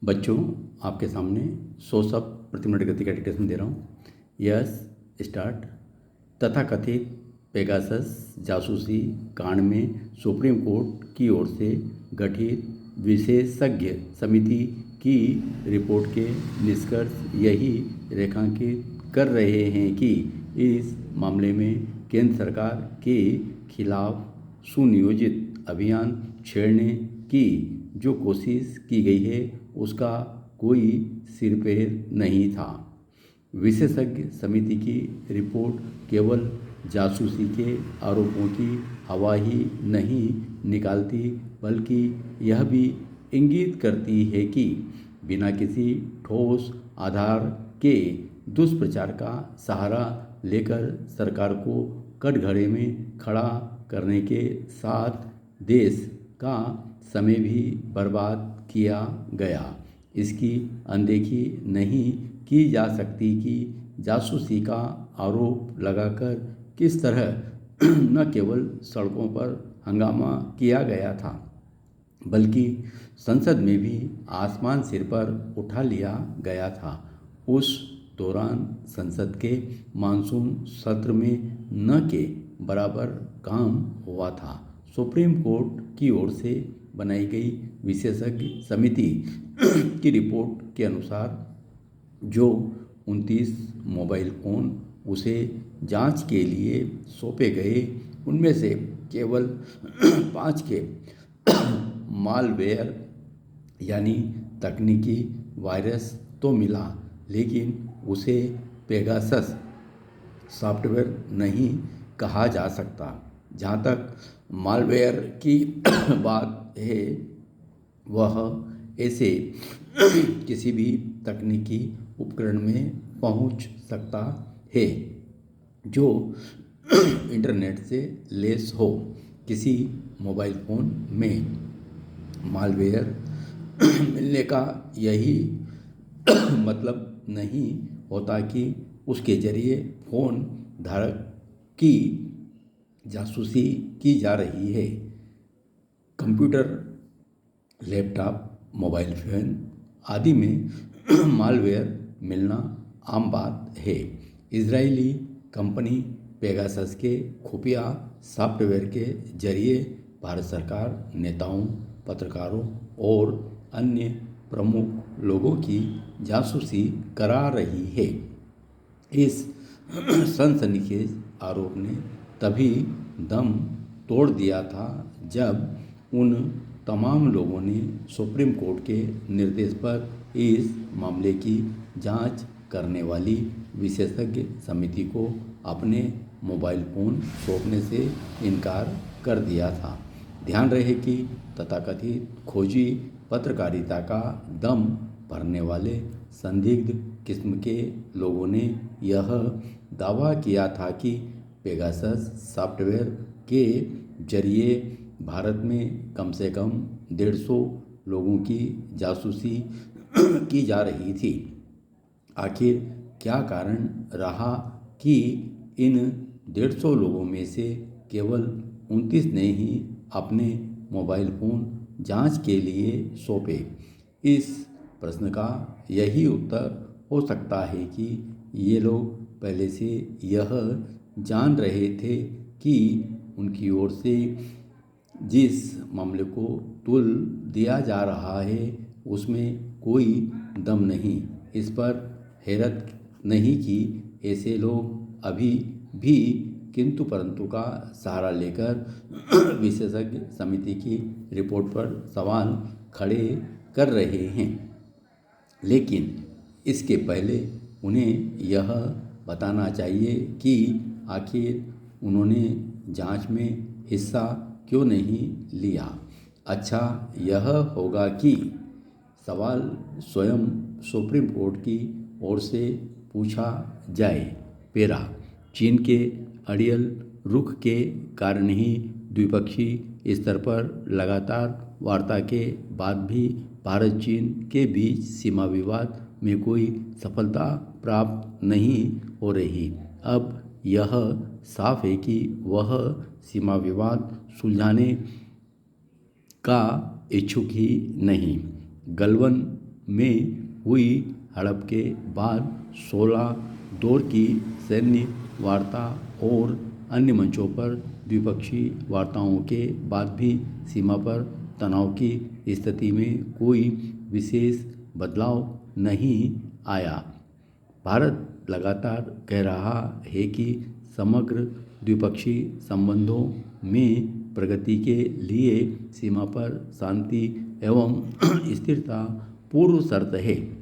बच्चों, आपके सामने 100 शब्द प्रति मिनट गति का डिक्टेशन दे रहा हूँ। Yes, start. तथाकथित पेगासस जासूसी कांड में सुप्रीम कोर्ट की ओर से गठित विशेषज्ञ समिति की रिपोर्ट के निष्कर्ष यही रेखांकित कर रहे हैं कि इस मामले में केंद्र सरकार के खिलाफ सुनियोजित अभियान छेड़ने की जो कोशिश की गई है उसका कोई सिरपैर नहीं था। विशेषज्ञ समिति की रिपोर्ट केवल जासूसी के आरोपों की हवा ही नहीं निकालती, बल्कि यह भी इंगित करती है कि बिना किसी ठोस आधार के दुष्प्रचार का सहारा लेकर सरकार को कटघरे में खड़ा करने के साथ देश का समय भी बर्बाद किया गया। इसकी अनदेखी नहीं की जा सकती कि जासूसी का आरोप लगाकर किस तरह न केवल सड़कों पर हंगामा किया गया था, बल्कि संसद में भी आसमान सिर पर उठा लिया गया था। उस दौरान संसद के मानसून सत्र में न के बराबर काम हुआ था। सुप्रीम कोर्ट की ओर से बनाई गई विशेषज्ञ समिति की रिपोर्ट के अनुसार जो 29 मोबाइल फ़ोन उसे जांच के लिए सौंपे गए, उनमें से केवल 5 के मालवेयर यानी तकनीकी वायरस तो मिला, लेकिन उसे पेगासस सॉफ्टवेयर नहीं कहा जा सकता। जहाँ तक मालवेयर की बात है, वह ऐसे किसी भी तकनीकी उपकरण में पहुंच सकता है जो इंटरनेट से लैस हो। किसी मोबाइल फ़ोन में मालवेयर मिलने का यही मतलब नहीं होता कि उसके जरिए फ़ोन धारक की जासूसी की जा रही है। कंप्यूटर, लैपटॉप, मोबाइल फ़ोन आदि में मालवेयर मिलना आम बात है। इजरायली कंपनी पेगासस के खुफिया सॉफ्टवेयर के जरिए भारत सरकार, नेताओं, पत्रकारों और अन्य प्रमुख लोगों की जासूसी करा रही है। इस सनसनीखेज आरोप ने तभी दम तोड़ दिया था जब उन तमाम लोगों ने सुप्रीम कोर्ट के निर्देश पर इस मामले की जांच करने वाली विशेषज्ञ समिति को अपने मोबाइल फ़ोन सौंपने से इनकार कर दिया था। ध्यान रहे कि तथाकथित खोजी पत्रकारिता का दम भरने वाले संदिग्ध किस्म के लोगों ने यह दावा किया था कि पेगासस सॉफ्टवेयर के जरिए भारत में कम से कम 150 लोगों की जासूसी की जा रही थी। आखिर क्या कारण रहा कि इन 150 लोगों में से केवल 29 ने ही अपने मोबाइल फ़ोन जांच के लिए सौंपे? इस प्रश्न का यही उत्तर हो सकता है कि ये लोग पहले से यह जान रहे थे कि उनकी ओर से जिस मामले को तुल दिया जा रहा है उसमें कोई दम नहीं। इस पर हैरत नहीं कि ऐसे लोग अभी भी किंतु परंतु का सहारा लेकर विशेषज्ञ समिति की रिपोर्ट पर सवाल खड़े कर रहे हैं। लेकिन इसके पहले उन्हें यह बताना चाहिए कि आखिर उन्होंने जांच में हिस्सा क्यों नहीं लिया। अच्छा यह होगा कि सवाल स्वयं सुप्रीम कोर्ट की ओर से पूछा जाए। पेरा, चीन के अड़ियल रुख के कारण ही द्विपक्षीय स्तर पर लगातार वार्ता के बाद भी भारत चीन के बीच सीमा विवाद में कोई सफलता प्राप्त नहीं हो रही। अब यह साफ है कि वह सीमा विवाद सुलझाने का इच्छुक ही नहीं। गलवान में हुई हड़प के बाद 16 दौर की सैन्य वार्ता और अन्य मंचों पर द्विपक्षीय वार्ताओं के बाद भी सीमा पर तनाव की स्थिति में कोई विशेष बदलाव नहीं आया। भारत लगातार कह रहा है कि समग्र द्विपक्षीय संबंधों में प्रगति के लिए सीमा पर शांति एवं स्थिरता पूर्व शर्त है।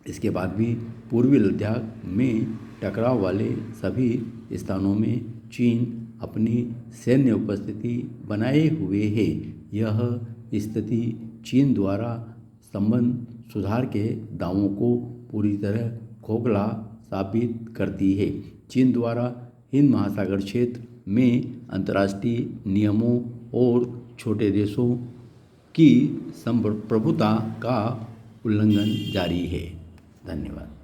इसके बाद भी पूर्वी लद्दाख में टकराव वाले सभी स्थानों में चीन अपनी सैन्य उपस्थिति बनाए हुए है। यह स्थिति चीन द्वारा संबंध सुधार के दावों को पूरी तरह खोखला साबित करती है। चीन द्वारा हिंद महासागर क्षेत्र में अंतर्राष्ट्रीय नियमों और छोटे देशों की संप्रभुता का उल्लंघन जारी है। धन्यवाद।